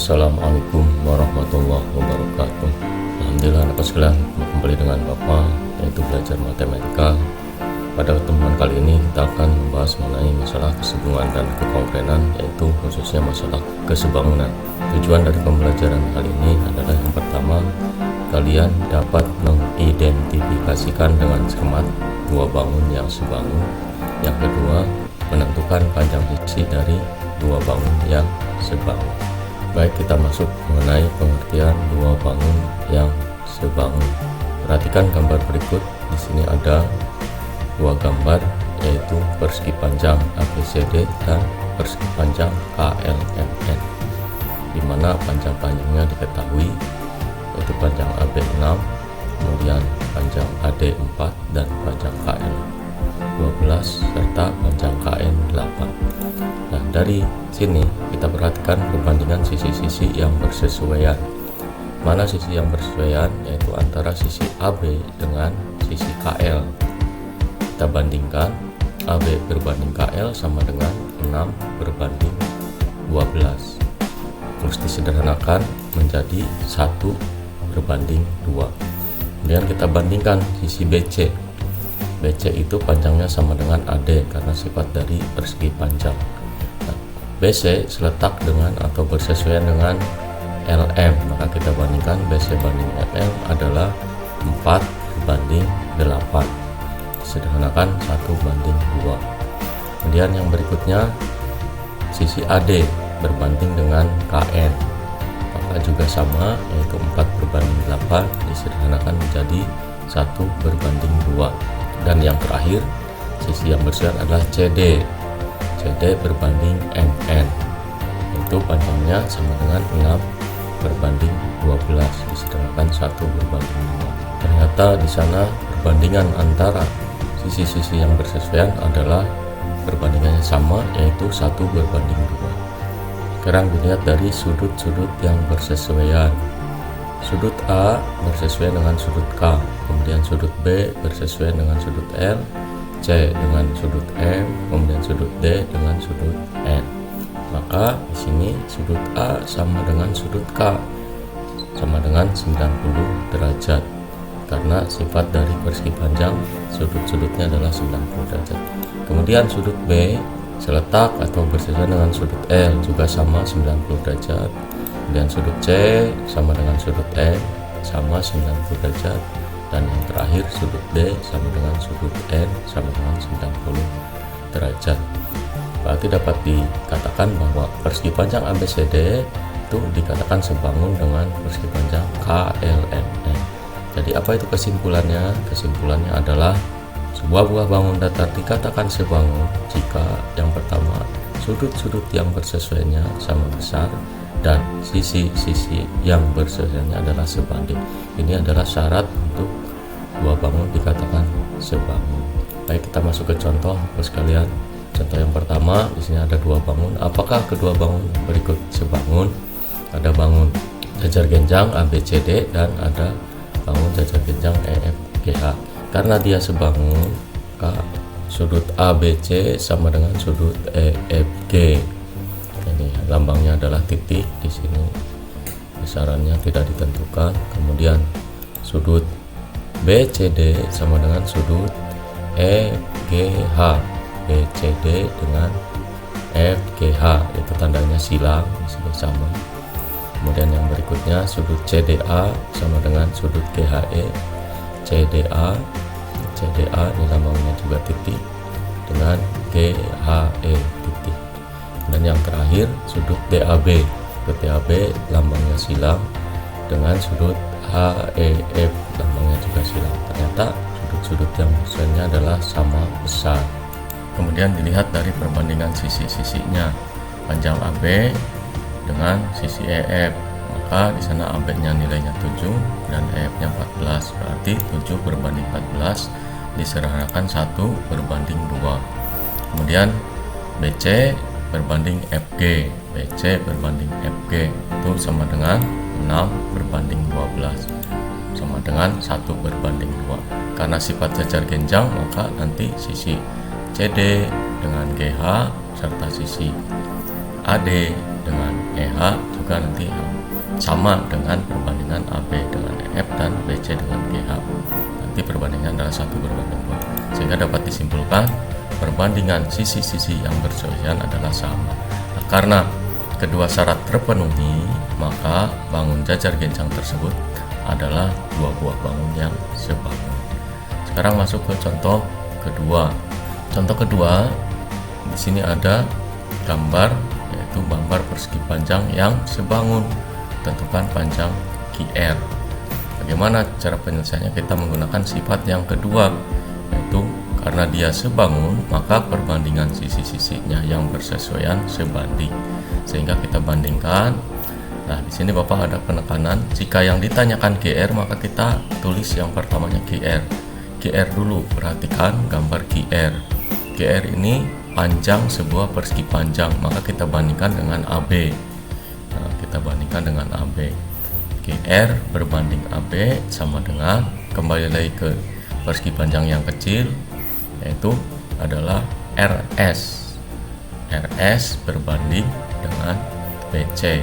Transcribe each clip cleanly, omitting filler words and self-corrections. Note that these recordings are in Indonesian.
Assalamualaikum warahmatullahi wabarakatuh. Alhamdulillah dapat sekalian kembali dengan Bapak, yaitu belajar matematika. Pada pertemuan kali ini kita akan membahas mengenai masalah kesebungan dan kekonkretan, yaitu khususnya masalah kesebangunan. Tujuan dari pembelajaran kali ini adalah yang pertama, kalian dapat mengidentifikasikan dengan cermat dua bangun yang sebangun. Yang kedua, menentukan panjang sisi dari dua bangun yang sebangun. Baik, kita masuk mengenai pengertian dua bangun yang sebangun. Perhatikan gambar berikut. Di sini ada dua gambar, yaitu persegi panjang ABCD dan persegi panjang KLMN, di mana panjang-panjangnya diketahui, yaitu panjang AB 6, kemudian panjang AD 4, dan panjang KL 12 serta panjang KN 8. Nah, dari sini kita perhatikan perbandingan sisi-sisi yang bersesuaian. Mana sisi yang bersesuaian? Yaitu antara sisi AB dengan sisi KL. Kita bandingkan, AB berbanding KL sama dengan 6 berbanding 12. Terus disederhanakan menjadi 1 berbanding 2. Kemudian kita bandingkan sisi BC. BC itu panjangnya sama dengan AD karena sifat dari persegi panjang. Nah, BC seletak dengan atau bersesuaian dengan LM, maka kita bandingkan BC banding LM adalah 4 berbanding 8. Sederhanakan 1 banding 2. Kemudian yang berikutnya sisi AD berbanding dengan KN, maka juga sama, yaitu 4 berbanding 8 disederhanakan menjadi 1 berbanding 2. Dan yang terakhir, sisi yang bersesuaian adalah CD. CD berbanding MN, itu panjangnya sama dengan 6 berbanding 12 disederhanakan 1 berbanding 2. Ternyata di sana perbandingan antara sisi-sisi yang bersesuaian adalah perbandingannya sama, yaitu 1 berbanding 2. Sekarang dilihat dari sudut-sudut yang bersesuaian. Sudut A bersesuaian dengan sudut K, kemudian sudut B bersesuaian dengan sudut L, C dengan sudut M, kemudian sudut D dengan sudut N. Maka di sini sudut A sama dengan sudut K sama dengan 90 derajat, karena sifat dari persegi panjang sudut-sudutnya adalah 90 derajat. Kemudian sudut B seletak atau bersesuaian dengan sudut L juga sama 90 derajat. Dan sudut C sama dengan sudut M sama 90 derajat, dan yang terakhir sudut D sama dengan sudut N sama dengan 90 derajat. Berarti dapat dikatakan bahwa persegi panjang ABCD itu dikatakan sebangun dengan persegi panjang KLMN. Jadi apa itu kesimpulannya? Kesimpulannya adalah sebuah buah bangun datar dikatakan sebangun jika yang pertama, sudut-sudut yang bersesuaiannya sama besar dan sisi-sisi yang bersesuaiannya adalah sebanding. Ini adalah syarat untuk dua bangun dikatakan sebangun. Baik, kita masuk ke contoh sekalian. Contoh yang pertama, di sini ada dua bangun. Apakah kedua bangun berikut sebangun? Ada bangun jajar genjang ABCD dan ada bangun jajar genjang EFGH. Karena dia sebangun, maka sudut ABC sama dengan sudut EFG. Ini lambangnya adalah titik, di sini besarannya tidak ditentukan. Kemudian sudut BCD sama dengan sudut EGH. BCD dengan FGH itu tandanya silang, di sini sama. Kemudian yang berikutnya sudut CDA sama dengan sudut GHE. CDA ini lambangnya juga titik dengan GHE titik. Dan yang terakhir sudut DAB. Sudut DAB lambangnya silang dengan sudut HEF lambangnya juga silang. Ternyata sudut-sudut yang bersesuaiannya adalah sama besar. Kemudian dilihat dari perbandingan sisi-sisinya. Panjang AB dengan sisi EF, maka di sana AB-nya nilainya 7 dan EF-nya 14. Berarti 7 berbanding 14 disederhanakan 1 berbanding 2. Kemudian BC berbanding FG. BC berbanding FG itu sama dengan 6 berbanding 12 sama dengan 1 berbanding 2. Karena sifat jajar genjang, maka nanti sisi CD dengan GH serta sisi AD dengan EH juga nanti sama dengan perbandingan AB dengan EF dan BC dengan GH. Nanti perbandingan adalah 1:2, sehingga dapat disimpulkan perbandingan sisi-sisi yang bersesuaian adalah sama. Nah, karena kedua syarat terpenuhi, maka bangun jajar genjang tersebut adalah dua buah bangun yang sebangun. Sekarang masuk ke contoh kedua. Contoh kedua, di sini ada gambar, yaitu gambar persegi panjang yang sebangun. Tentukan panjang QR. Bagaimana cara penyelesaiannya? Kita menggunakan sifat yang kedua, yaitu karena dia sebangun, maka perbandingan sisi-sisinya yang bersesuaian sebanding. Sehingga kita bandingkan. Nah, di sini Bapak ada penekanan, jika yang ditanyakan GR, maka kita tulis yang pertamanya GR. GR dulu, perhatikan gambar GR. GR ini panjang sebuah persegi panjang, maka kita bandingkan dengan AB. Nah, kita bandingkan dengan AB. GR berbanding AB sama dengan, kembali lagi ke persegi panjang yang kecil, yaitu adalah RS. RS berbanding dengan BC.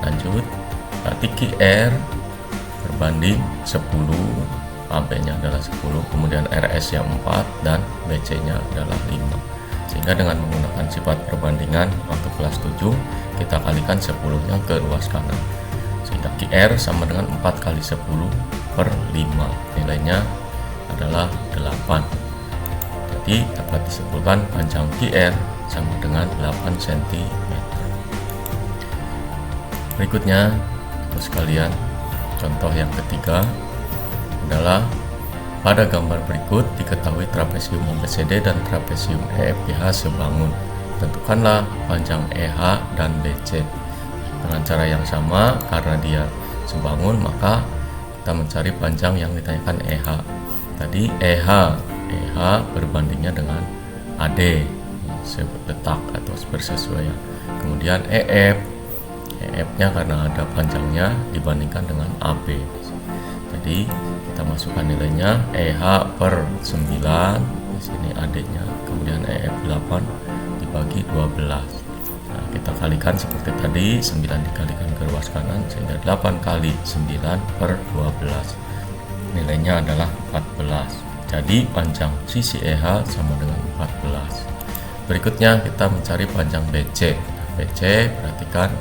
Lanjut, berarti QR berbanding 10, AB-nya adalah 10, kemudian RS yang 4 dan BC-nya adalah 5. Sehingga dengan menggunakan sifat perbandingan waktu kelas 7, kita kalikan 10-nya ke ruas kanan. Sehingga QR sama dengan 4 kali 10/5. Nilainya adalah 8. Jadi dapat disimpulkan panjang QR sama dengan 8 cm. Berikutnya, sekalian, contoh yang ketiga adalah pada gambar berikut diketahui trapesium ABCD dan trapesium EFGH sebangun. Tentukanlah panjang EH dan BC. Dengan cara yang sama, karena dia sebangun, maka kita mencari panjang yang ditanyakan EH. Tadi EH berbandingnya dengan AD, sedetak atau bersesuaian. Kemudian EF-nya karena ada panjangnya dibandingkan dengan AB. Jadi kita masukkan nilainya EH per 9, di sini AD-nya, kemudian EF 8 dibagi 12. Nah, kita kalikan seperti tadi, 9 dikalikan ke ruas kanan sehingga 8 kali 9/12. Nilainya adalah 14. Jadi panjang sisi EH sama dengan 14. Berikutnya kita mencari panjang BC. BC, perhatikan,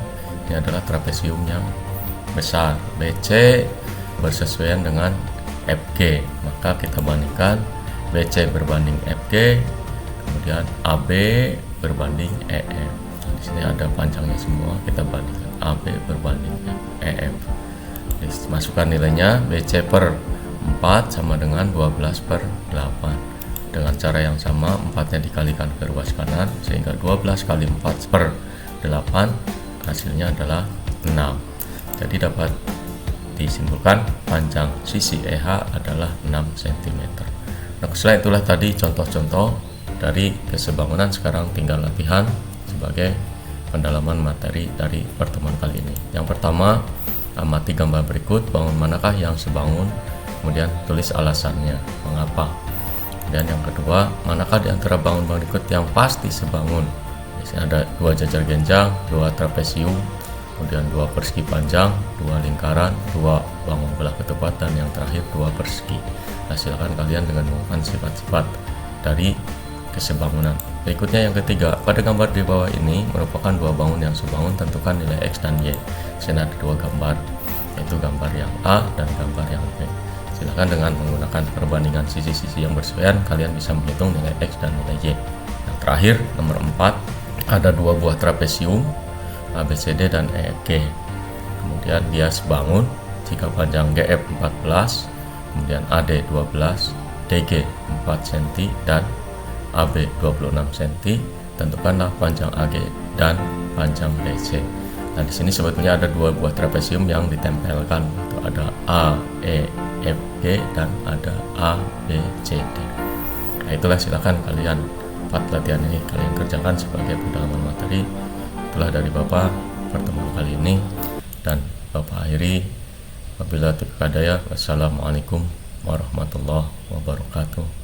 ini adalah trapesium yang besar. BC bersesuaian dengan FG, maka kita bandingkan BC berbanding FG, kemudian AB berbanding EF. Nah, di sini ada panjangnya semua, kita bandingkan AB berbanding EF. Masukkan nilainya, BC per 4 sama dengan 12/8. Dengan cara yang sama, 4-nya dikalikan ke ruas kanan sehingga 12 kali 4/8 hasilnya adalah 6. Jadi dapat disimpulkan panjang sisi EH adalah 6 cm. Nah, setelah itulah tadi contoh-contoh dari kesebangunan. Sekarang tinggal latihan sebagai pendalaman materi dari pertemuan kali ini. Yang pertama, amati gambar berikut, bangun manakah yang sebangun, kemudian tulis alasannya mengapa. Dan yang kedua, manakah di antara bangun berikut yang pasti sebangun. Di sini ada 2 jajar genjang, 2 trapesium, kemudian 2 persegi panjang, 2 lingkaran, 2 bangun belah ketupat, dan yang terakhir 2 persegi. Nah, silakan kalian dengan menggunakan sifat-sifat dari kesebangunan. Berikutnya yang ketiga, pada gambar di bawah ini merupakan 2 bangun yang sebangun, tentukan nilai X dan Y. Di sini ada 2 gambar, yaitu gambar yang A dan gambar yang B. Silakan dengan menggunakan perbandingan sisi-sisi yang bersesuaian, kalian bisa menghitung nilai X dan nilai Y. Yang terakhir, nomor 4, ada 2 buah trapesium ABCD dan EFG. Kemudian dia sebangun jika panjang GF 14, kemudian AD 12, DG 4 cm dan AB 26 cm. Tentukanlah panjang AG dan panjang BC. Nah, di sini sebetulnya ada 2 buah trapesium yang ditempelkan. Itu ada A, E, F, G dan ada A, B, C, D. Nah, itulah, silakan kalian 4 latihan ini kalian kerjakan sebagai pendalaman materi. Itulah dari Bapak pertemuan kali ini, dan Bapak akhiri wabillahi taufiq hidayah. Wassalamualaikum warahmatullahi wabarakatuh.